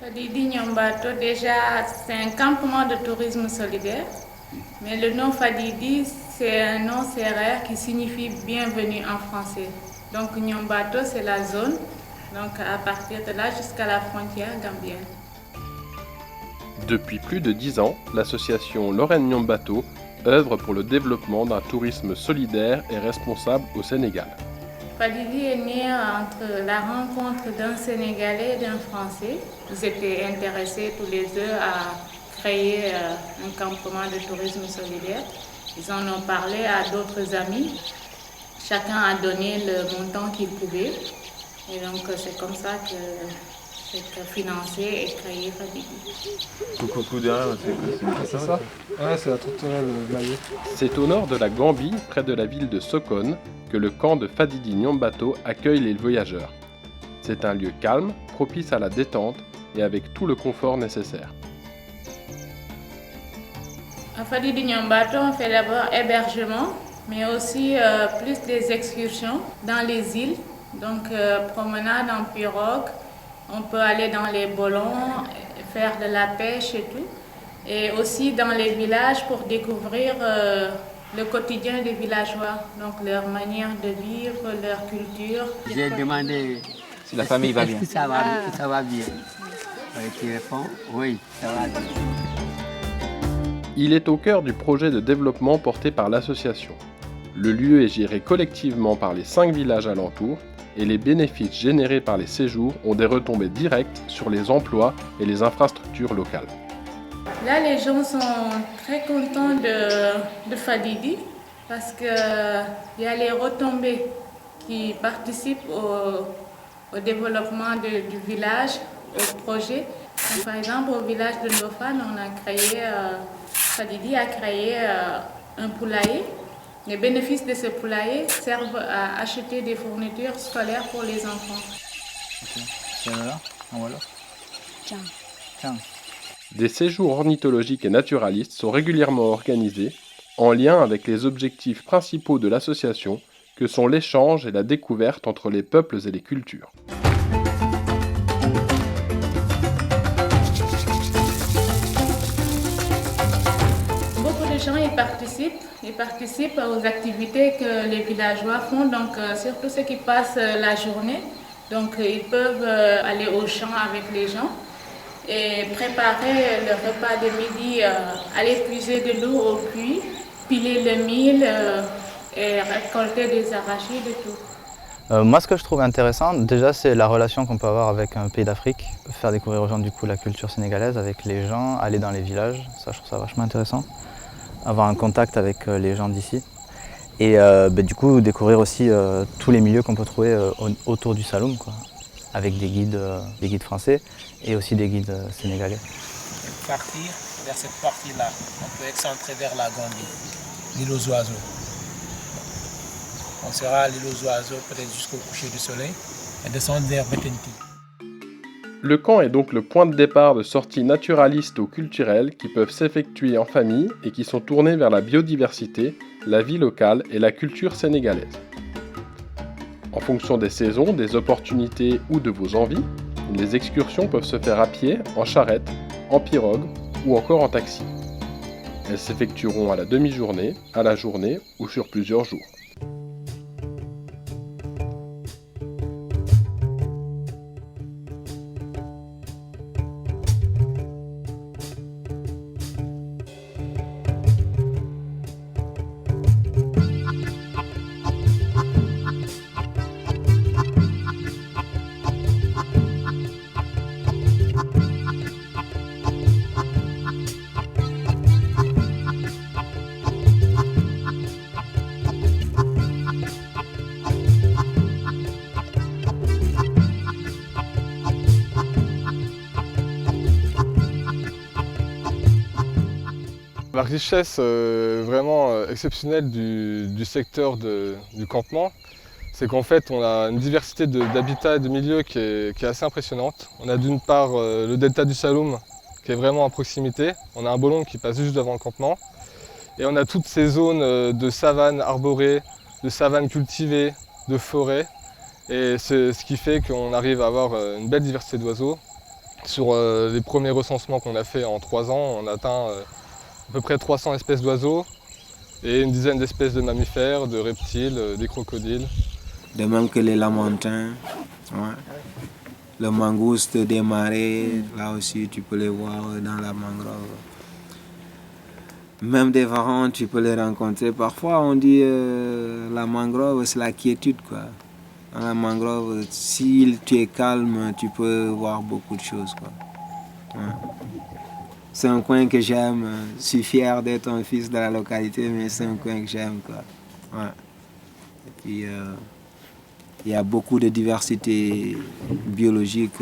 Fadidi Nyambato, déjà, c'est un campement de tourisme solidaire. Mais le nom Fadidi, c'est un nom sérère qui signifie bienvenue en français. Donc Nyambato, c'est la zone, donc à partir de là jusqu'à la frontière gambienne. Depuis plus de 10 ans, l'association Lorraine Nyambato œuvre pour le développement d'un tourisme solidaire et responsable au Sénégal. Fadidi est né entre la rencontre d'un Sénégalais et d'un Français. Ils étaient intéressés tous les deux à créer un campement de tourisme solidaire. Ils en ont parlé à d'autres amis. Chacun a donné le montant qu'il pouvait. Et donc c'est comme ça que c'est financé et créé Fadidi. Tout derrière, c'est ça? Ouais, c'est la tourterelle maillée. C'est au nord de la Gambie, près de la ville de Sokone, que le camp de Fadidi Nyambato accueille les voyageurs. C'est un lieu calme, propice à la détente et avec tout le confort nécessaire. À Fadidi Nyambato, on fait d'abord hébergement, mais aussi plus des excursions dans les îles. Donc promenade en pirogue, on peut aller dans les bolons, faire de la pêche et tout. Et aussi dans les villages pour découvrir le quotidien des villageois, donc leur manière de vivre, leur culture. J'ai demandé si la famille va bien. Ça va bien. Qui répond oui, ça va bien. Il est au cœur du projet de développement porté par l'association. Le lieu est géré collectivement par les 5 villages alentours et les bénéfices générés par les séjours ont des retombées directes sur les emplois et les infrastructures locales. Là, les gens sont très contents de Fadidi parce qu'il y a les retombées qui participent au développement du village, au projet. Donc, par exemple, au village de Ndofane, Fadidi a créé un poulailler. Les bénéfices de ce poulailler servent à acheter des fournitures scolaires pour les enfants. Okay. C'est là, voilà. Tiens. Des séjours ornithologiques et naturalistes sont régulièrement organisés en lien avec les objectifs principaux de l'association que sont l'échange et la découverte entre les peuples et les cultures. Beaucoup de gens y participent aux activités que les villageois font, donc surtout ceux qui passent la journée. Donc ils peuvent aller au champ avec les gens et préparer le repas de midi, aller puiser de l'eau au puits, piler le mil et récolter des arachides et tout. Moi, ce que je trouve intéressant, déjà, c'est la relation qu'on peut avoir avec un pays d'Afrique, faire découvrir aux gens du coup la culture sénégalaise avec les gens, aller dans les villages, ça je trouve ça vachement intéressant, avoir un contact avec les gens d'ici et du coup découvrir aussi tous les milieux qu'on peut trouver autour du Saloum, quoi, avec des guides français et aussi des guides sénégalais. Partir vers cette partie-là, on peut excentrer vers la Gambie, l'île aux oiseaux. On sera à l'île aux oiseaux peut-être jusqu'au coucher du soleil et descendre vers Betenti. Le camp est donc le point de départ de sorties naturalistes ou culturelles qui peuvent s'effectuer en famille et qui sont tournées vers la biodiversité, la vie locale et la culture sénégalaise. En fonction des saisons, des opportunités ou de vos envies, les excursions peuvent se faire à pied, en charrette, en pirogue ou encore en taxi. Elles s'effectueront à la demi-journée, à la journée ou sur plusieurs jours. La richesse vraiment exceptionnelle du secteur du campement, c'est qu'en fait on a une diversité d'habitats et de milieux qui est assez impressionnante. On a d'une part le delta du Saloum qui est vraiment à proximité, on a un bolon qui passe juste devant le campement et on a toutes ces zones de savane arborée, de savane cultivée, de forêt et c'est ce qui fait qu'on arrive à avoir une belle diversité d'oiseaux Sur les premiers recensements qu'on a fait en 3 ans, on a atteint à peu près 300 espèces d'oiseaux et une dizaine d'espèces de mammifères, de reptiles, des crocodiles. De même que les lamantins, ouais. Le mangouste des marais, là aussi tu peux les voir dans la mangrove. Même des varans, tu peux les rencontrer. Parfois on dit la mangrove c'est la quiétude quoi. Dans la mangrove, si tu es calme, tu peux voir beaucoup de choses quoi. Ouais. C'est un coin que j'aime. Je suis fier d'être un fils de la localité, mais c'est un coin que j'aime quoi. Ouais. Et puis il y a beaucoup de diversité biologique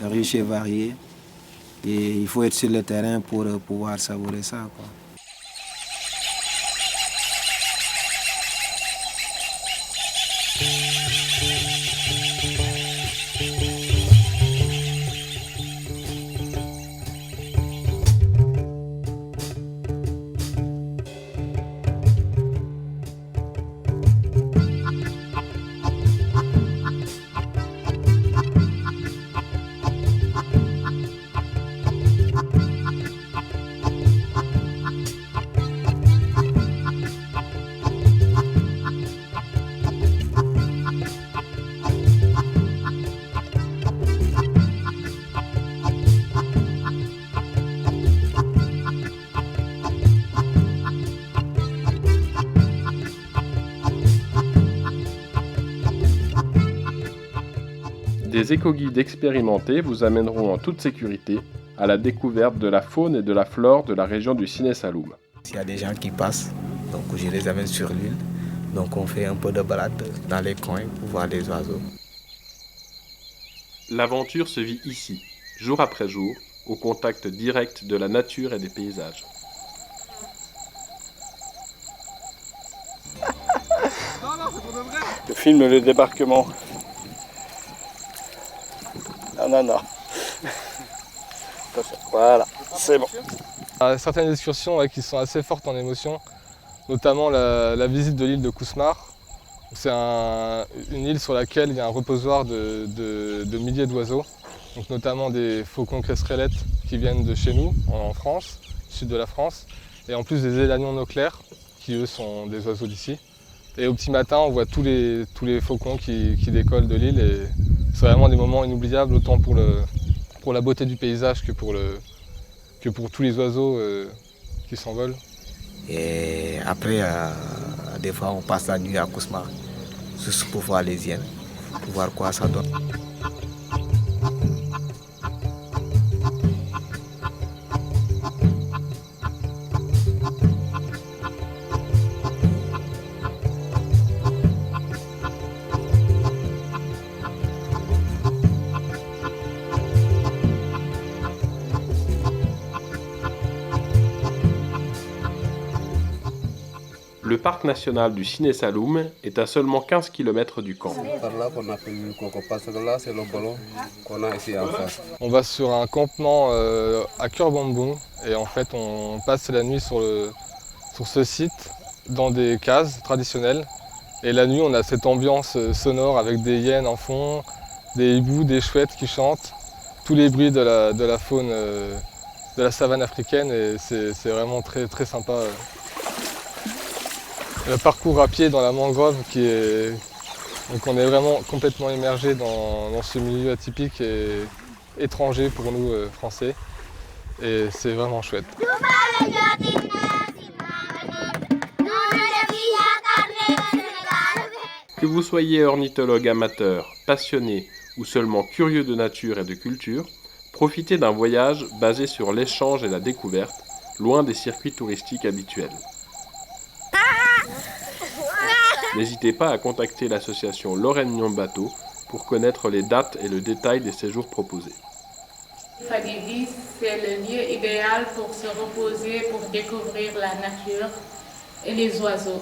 riche et variée. Et il faut être sur le terrain pour pouvoir savourer ça, quoi. Des éco-guides expérimentés vous amèneront en toute sécurité à la découverte de la faune et de la flore de la région du Sine Saloum. S'il y a des gens qui passent, donc je les amène sur l'île. Donc on fait un peu de balade dans les coins pour voir les oiseaux. L'aventure se vit ici, jour après jour, au contact direct de la nature et des paysages. Je filme le débarquement. Non. Voilà, c'est bon. Il y a certaines excursions qui sont assez fortes en émotion, notamment la visite de l'île de Kousmar. C'est une île sur laquelle il y a un reposoir de milliers d'oiseaux, donc notamment des faucons cresserellettes qui viennent de chez nous, en France, sud de la France, et en plus des élanions noclaires, qui eux sont des oiseaux d'ici. Et au petit matin, on voit tous les faucons qui décollent de l'île, et c'est vraiment des moments inoubliables, autant pour la beauté du paysage que pour tous les oiseaux qui s'envolent. Et après, des fois, on passe la nuit à Kousmar, juste pour voir les hyènes, pour voir quoi ça donne. Le parc national du Sine Saloum est à seulement 15 km du camp. Par là qu'on appelle le coco, parce que là c'est le ballon qu'on a ici en face. On va sur un campement à Cœur-Bambou et en fait on passe la nuit sur ce site dans des cases traditionnelles. Et la nuit on a cette ambiance sonore avec des hyènes en fond, des hiboux, des chouettes qui chantent, tous les bruits de la faune de la savane africaine et c'est vraiment très, très sympa. Le parcours à pied dans la mangrove donc on est vraiment complètement immergé dans ce milieu atypique et étranger pour nous français et c'est vraiment chouette. Que vous soyez ornithologue amateur, passionné ou seulement curieux de nature et de culture, profitez d'un voyage basé sur l'échange et la découverte, loin des circuits touristiques habituels. N'hésitez pas à contacter l'association Lorraine Nyon Bateau pour connaître les dates et le détail des séjours proposés. Fadidi, c'est le lieu idéal pour se reposer, pour découvrir la nature et les oiseaux.